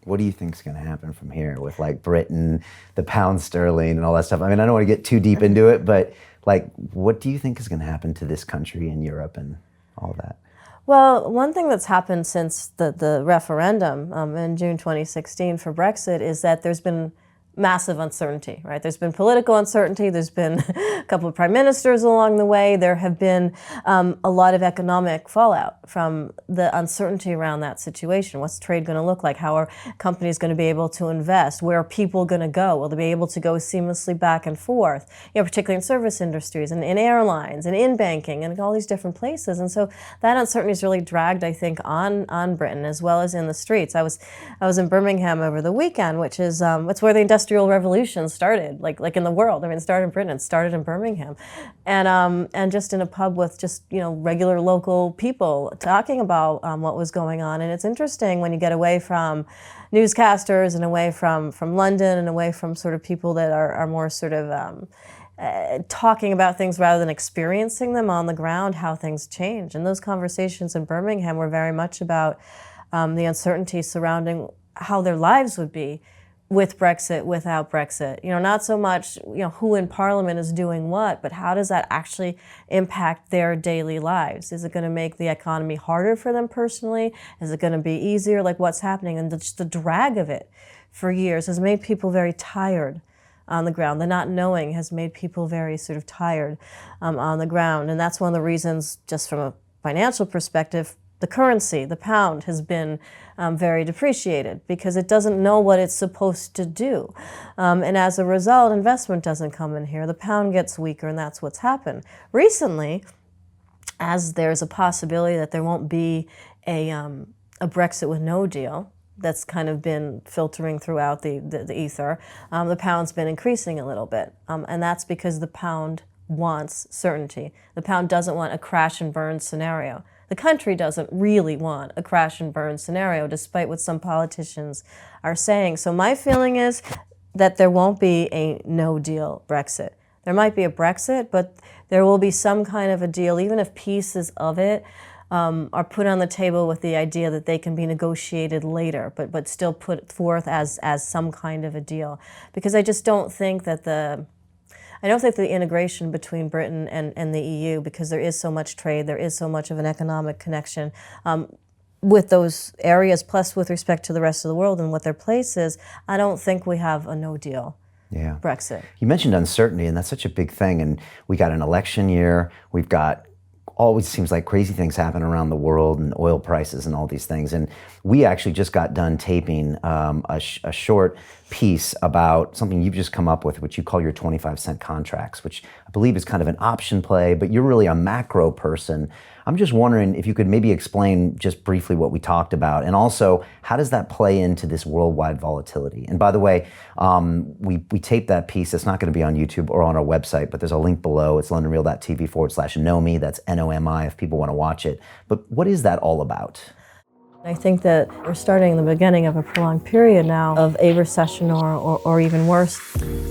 what do you think is going to happen from here with like Britain, the pound sterling and all that stuff? I mean, I don't want to get too deep into it, but like, what do you think is going to happen to this country and Europe and all that? Well, one thing that's happened since the referendum in June 2016 for Brexit is that there's been massive uncertainty, right? There's been political uncertainty. There's been a couple of prime ministers along the way. There have been a lot of economic fallout from the uncertainty around that situation. What's trade going to look like? How are companies going to be able to invest? Where are people going to go? Will they be able to go seamlessly back and forth? You know, particularly in service industries and in airlines and in banking and all these different places. And so that uncertainty has really dragged, I think, on Britain as well as in the streets. I was in Birmingham over the weekend, which is it's where the Industrial Revolution started, like in the world. I mean, it started in Britain, it started in Birmingham, and just in a pub with just regular local people talking about what was going on. And it's interesting when you get away from newscasters and away from London and away from sort of people that are more sort of talking about things rather than experiencing them on the ground, how things change. And those conversations in Birmingham were very much about the uncertainty surrounding how their lives would be with Brexit, without Brexit. Not so much, who in Parliament is doing what, but how does that actually impact their daily lives? Is it going to make the economy harder for them personally? Is it going to be easier? Like, what's happening? And just the drag of it for years has made people very tired on the ground. The not knowing has made people very sort of tired on the ground. And that's one of the reasons, just from a financial perspective, the currency, the pound, has been very depreciated because it doesn't know what it's supposed to do. And as a result, investment doesn't come in here. The pound gets weaker, and that's what's happened. Recently, as there's a possibility that there won't be a Brexit with no deal, that's kind of been filtering throughout the ether, the pound's been increasing a little bit. And that's because the pound wants certainty. The pound doesn't want a crash and burn scenario. The country doesn't really want a crash and burn scenario, despite what some politicians are saying. So my feeling is that there won't be a no-deal Brexit. There might be a Brexit, but there will be some kind of a deal, even if pieces of it are put on the table with the idea that they can be negotiated later, but still put forth as some kind of a deal. Because I just don't think that the integration between Britain and the EU, because there is so much trade, there is so much of an economic connection with those areas, plus with respect to the rest of the world and what their place is, I don't think we have a no-deal Brexit. You mentioned uncertainty, and that's such a big thing. And we got an election year. We've got always seems like crazy things happen around the world, and oil prices and all these things. And we actually just got done taping a short piece about something you've just come up with, which you call your 25-cent contracts, which I believe is kind of an option play, but you're really a macro person. I'm just wondering if you could maybe explain just briefly what we talked about, and also how does that play into this worldwide volatility? And by the way, we taped that piece. It's not going to be on YouTube or on our website, but there's a link below. It's londonreal.tv/Nomi. That's Nomi if people want to watch it. But what is that all about? I think that we're starting the beginning of a prolonged period now of a recession or even worse.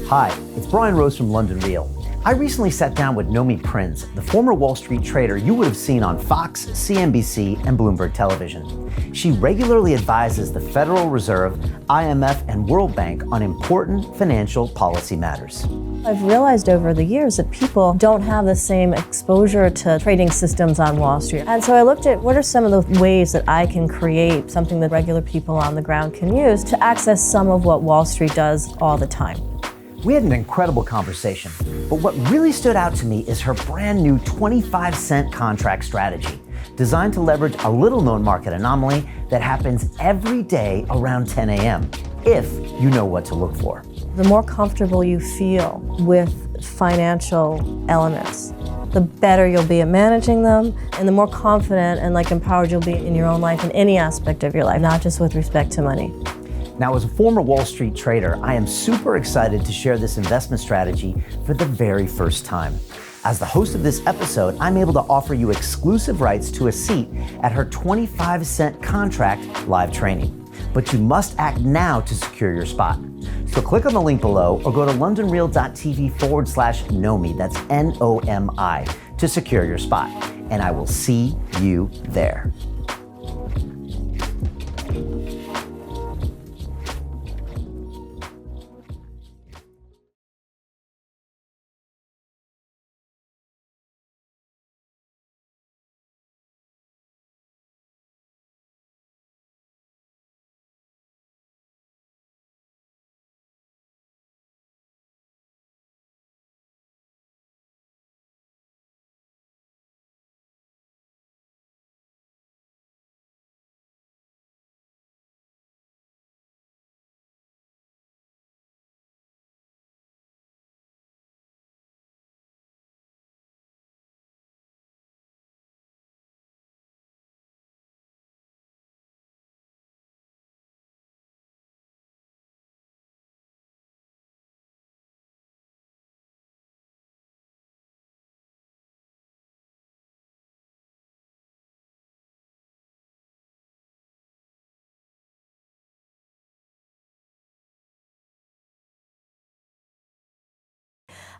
Hi, it's Brian Rose from London Real. I recently sat down with Nomi Prins, the former Wall Street trader you would have seen on Fox, CNBC, and Bloomberg Television. She regularly advises the Federal Reserve, IMF, and World Bank on important financial policy matters. I've realized over the years that people don't have the same exposure to trading systems on Wall Street. And so I looked at what are some of the ways that I can create something that regular people on the ground can use to access some of what Wall Street does all the time. We had an incredible conversation, but what really stood out to me is her brand new 25-cent contract strategy, designed to leverage a little-known market anomaly that happens every day around 10 a.m., if you know what to look for. The more comfortable you feel with financial elements, the better you'll be at managing them, and the more confident and empowered you'll be in your own life in any aspect of your life, not just with respect to money. Now, as a former Wall Street trader, I am super excited to share this investment strategy for the very first time. As the host of this episode, I'm able to offer you exclusive rights to a seat at her 25-cent contract live training. But you must act now to secure your spot. So click on the link below or go to londonreal.tv/Nomi, that's Nomi, to secure your spot. And I will see you there.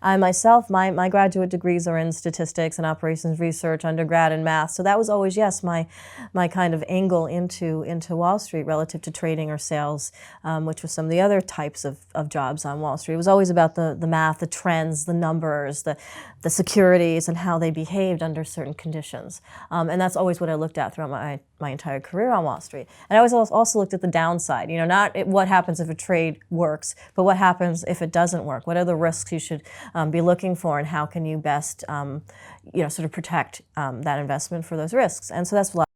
I myself, my graduate degrees are in statistics and operations research, undergrad in math. So that was always, yes, my kind of angle into Wall Street relative to trading or sales, which was some of the other types of jobs on Wall Street. It was always about the math, the trends, the numbers, the securities, and how they behaved under certain conditions. And that's always what I looked at throughout my entire career on Wall Street. And I always also looked at the downside, not what happens if a trade works, but what happens if it doesn't work. What are the risks you should be looking for, and how can you best sort of protect that investment for those risks? And so that's what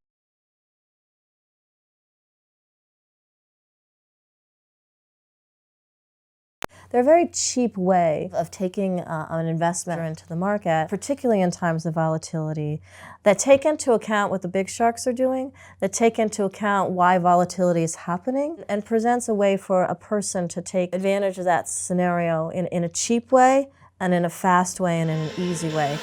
they're a very cheap way of taking an investment into the market, particularly in times of volatility, that take into account what the big sharks are doing, that take into account why volatility is happening, and presents a way for a person to take advantage of that scenario in a cheap way, and in a fast way, and in an easy way.